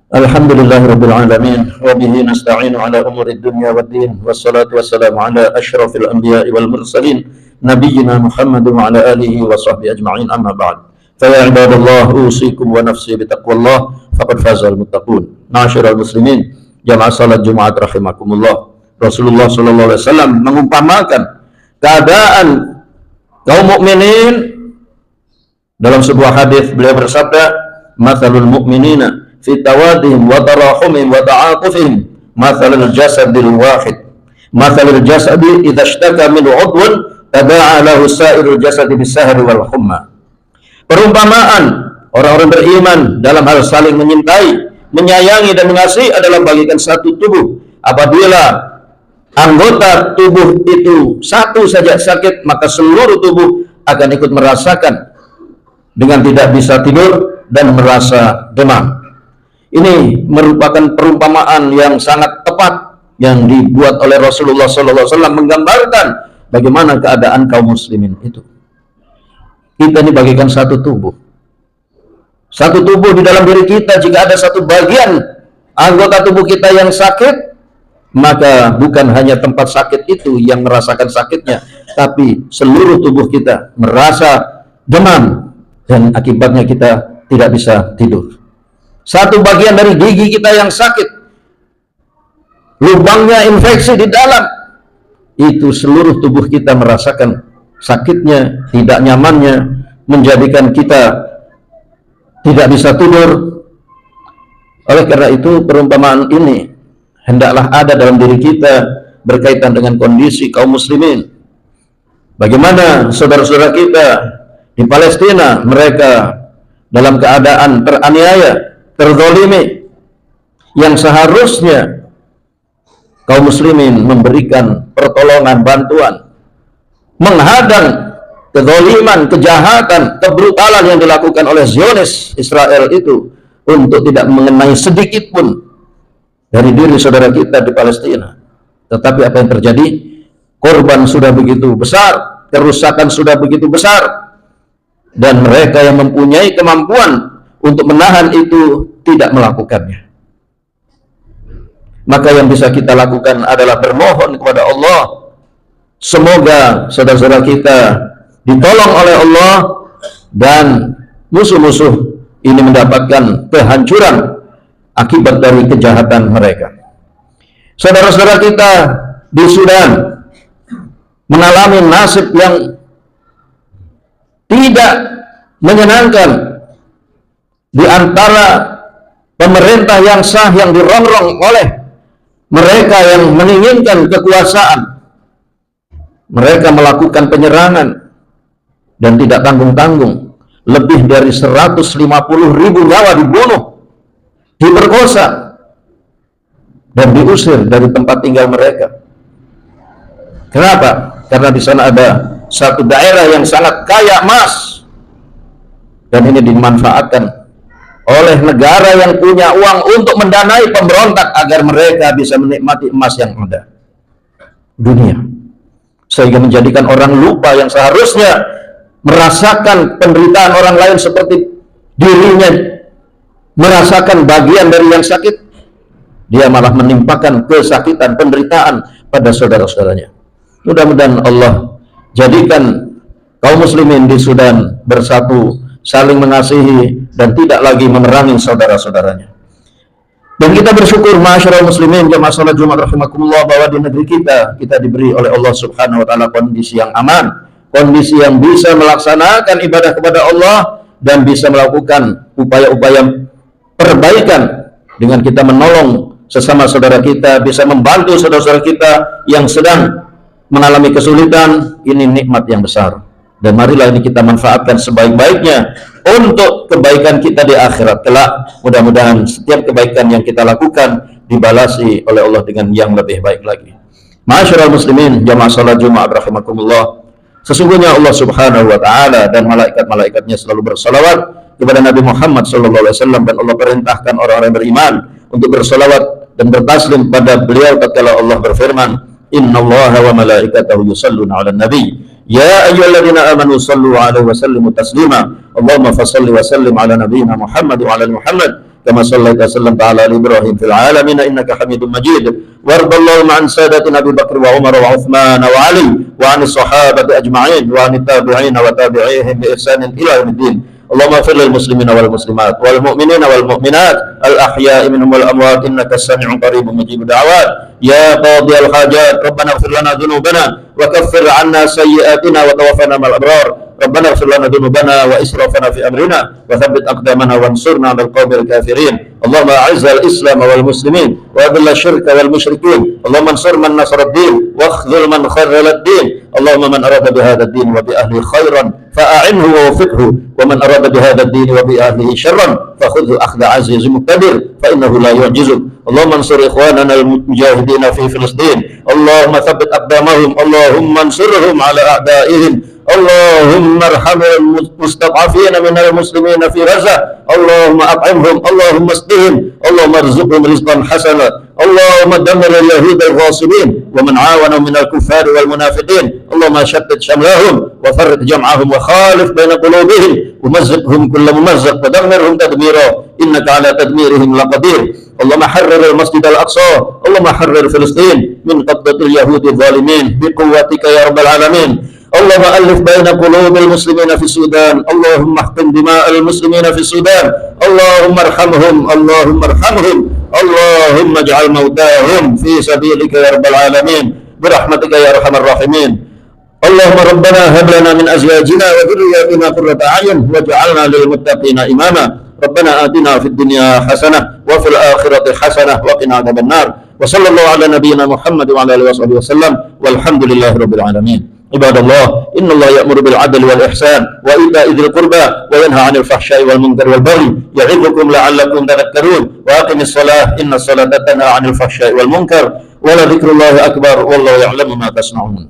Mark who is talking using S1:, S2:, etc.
S1: Alhamdulillahirabbil alamin wa bihi nasta'inu ala umuri dunya waddin wassalatu wassalamu ala asyrafil anbiya'i wal mursalin nabiyyina Muhammad wa ala alihi wa sahbihi ajma'in amma ba'd. Fa ya ibadallah usikum wa nafsi bi taqwallah faqad fazal muttaqun. Ma'asyiral muslimin, jamaah salat Jumat rahimakumullah. Rasulullah sallallahu alaihi wasallam mengumpamakan keadaan kaum mukminin dalam sebuah hadis. Beliau bersabda, "Matsalul mu'minina fi tawadihim wa tarahumihim wa ta'atufihim matsalul jasadil wahid matsalul jasadi idza ishtaka min 'udwan tada'a lahu sa'irul jasadi bis-sahri wal humma." Perumpamaan orang-orang beriman dalam hal saling menyintai, menyayangi dan mengasihi adalah bagaikan satu tubuh. Apabila anggota tubuh itu satu saja sakit, maka seluruh tubuh akan ikut merasakan dengan tidak bisa tidur dan merasa demam. Ini merupakan perumpamaan yang sangat tepat yang dibuat oleh Rasulullah SAW menggambarkan bagaimana keadaan kaum muslimin itu. Kita ini bagaikan satu tubuh. Satu tubuh di dalam diri kita, jika ada satu bagian anggota tubuh kita yang sakit, maka bukan hanya tempat sakit itu yang merasakan sakitnya, tapi seluruh tubuh kita merasa demam dan akibatnya kita tidak bisa tidur. Satu bagian dari gigi kita yang sakit, lubangnya infeksi di dalam, itu seluruh tubuh kita merasakan sakitnya, tidak nyamannya, menjadikan kita tidak bisa tidur. Oleh karena itu perumpamaan ini hendaklah ada dalam diri kita berkaitan dengan kondisi kaum muslimin. Bagaimana saudara-saudara kita di Palestina, mereka dalam keadaan teraniaya, terzalimi, yang seharusnya kaum muslimin memberikan pertolongan, bantuan, menghadang kezaliman, kejahatan, kebrutalan yang dilakukan oleh Zionis Israel itu untuk tidak mengenai sedikit pun dari diri saudara kita di Palestina. Tetapi apa yang terjadi? Korban sudah begitu besar, kerusakan sudah begitu besar, dan mereka yang mempunyai kemampuan untuk menahan itu tidak melakukannya. Maka yang bisa kita lakukan adalah bermohon kepada Allah, semoga saudara-saudara kita ditolong oleh Allah dan musuh-musuh ini mendapatkan kehancuran akibat dari kejahatan mereka. Saudara-saudara kita di Sudan mengalami nasib yang tidak menyenangkan. Di antara pemerintah yang sah yang dirongrong oleh mereka yang menginginkan kekuasaan, mereka melakukan penyerangan dan tidak tanggung-tanggung. Lebih dari 150.000 nyawa dibunuh, diperkosa, dan diusir dari tempat tinggal mereka. Kenapa? Karena di sana ada satu daerah yang sangat kaya emas, dan ini dimanfaatkan oleh negara yang punya uang untuk mendanai pemberontak agar mereka bisa menikmati emas yang ada dunia, sehingga menjadikan orang lupa yang seharusnya merasakan penderitaan orang lain seperti dirinya merasakan bagian dari yang sakit, dia malah menimpakan kesakitan, penderitaan pada saudara-saudaranya. Mudah-mudahan Allah jadikan kaum muslimin di Sudan bersatu, saling mengasihi, dan tidak lagi memerangi saudara-saudaranya. Dan kita bersyukur ma'asyiral muslimin jamaah salat Jumat rahimakumullah, bahwa di negeri kita diberi oleh Allah Subhanahu wa taala kondisi yang aman, kondisi yang bisa melaksanakan ibadah kepada Allah dan bisa melakukan upaya-upaya perbaikan dengan kita menolong sesama saudara kita, bisa membantu saudara-saudara kita yang sedang mengalami kesulitan. Ini nikmat yang besar. Dan marilah ini kita manfaatkan sebaik-baiknya untuk kebaikan kita di akhirat kelak. Mudah-mudahan setiap kebaikan yang kita lakukan dibalasi oleh Allah dengan yang lebih baik lagi. Ma'asyiral muslimin jamaah salat Jumat rahimakumullah, sesungguhnya Allah Subhanahu wa taala dan malaikat-malaikatnya selalu bersalawat kepada Nabi Muhammad sallallahu alaihi wasallam, dan Allah perintahkan orang-orang beriman untuk bersalawat dan bertaslim pada beliau tatkala Allah berfirman, "Innallaha wa malaikatahu yusholluna 'alan nabi ya ayyuhalladzina amanu shallu 'alaihi wa sallimu taslima Allahumma fashalli wa sallim ala nabiyyina Muhammad wa ala Muhammad كما صليت وسلمت على آل إبراهيم في العالمين إنك حميد مجيد. وارض اللهم عن سادتنا أبي بكر وعمر وعثمان وعلي وعن الصحابة أجمعين وعن التابعين وتابعيهم بإحسان إلى يوم الدين. اللهم اغفر للمسلمين والمسلمات والمؤمنين والمؤمنات الأحياء منهم والأموات إنك السميع قريب مجيب الدعوات. يا قاضي الحاجات ربنا اغفر لنا ذنوبنا وكفر عنا سيئاتنا وتوفنا مع الأبرار. ربنا اغفر لنا ذنوبنا وإسرافنا في أمرنا وثبت أقدامنا وانصرنا على القوم الكافرين. اللهم أعز الإسلام والمسلمين وأذل الشرك والمشركين. اللهم انصر من نصر الدين واخذل من خذل الدين. اللهم من أراد بهذا الدين وبأهله خيرا فأعنه ووفقه، ومن أراد بهذا الدين وبأهله شرا فخذه أخذ عزيز مقتدر فإنه لا يعجزك. اللهم انصر إخواننا المجاهدين في فلسطين. اللهم ثبت أقدامهم. اللهم انصرهم على أعدائهم. اللهم ارحم المستضعفين من المسلمين في غزة. اللهم أطعمهم. اللهم اسقهم. اللهم ارزقهم رزقا حسنا. اللهم دمر اليهود الغاصبين ومن عاونهم من الكفار والمنافقين. اللهم شتت شملهم وفرق جمعهم وخالف بين قلوبهم ومزقهم كل ممزق ودمرهم تدميرا إنك على تدميرهم لقدير. اللهم حرر المسجد الأقصى. اللهم حرر فلسطين من قبضة اليهود الظالمين بقوتك يا رب العالمين. اللهم ألف بين قلوب المسلمين في السودان. اللهم احقن دماء المسلمين في السودان. اللهم ارحمهم. اللهم ارحمهم. اللهم اجعل موتاهم في سبيلك يا رب العالمين برحمتك يا أرحم الراحمين. اللهم ربنا هب لنا من أزواجنا وذرياتنا قرة أعين واجعلنا للمتقين إماما. ربنا آتنا في الدنيا حسنة وفي الآخرة حسنة وقنا عذاب النار. وصلى الله على نبينا محمد وعلى آله وصحبه وسلم والحمد لله رب العالمين. عباد الله إن الله يأمر بالعدل والإحسان وإيتاء ذي القربى وينهى عن الفحشاء والمنكر والبغي يعظكم لعلكم تذكرون. وأقم الصلاة إن الصلاة تنهى عن الفحشاء والمنكر ولذكر الله أكبر والله يعلم ما تصنعون.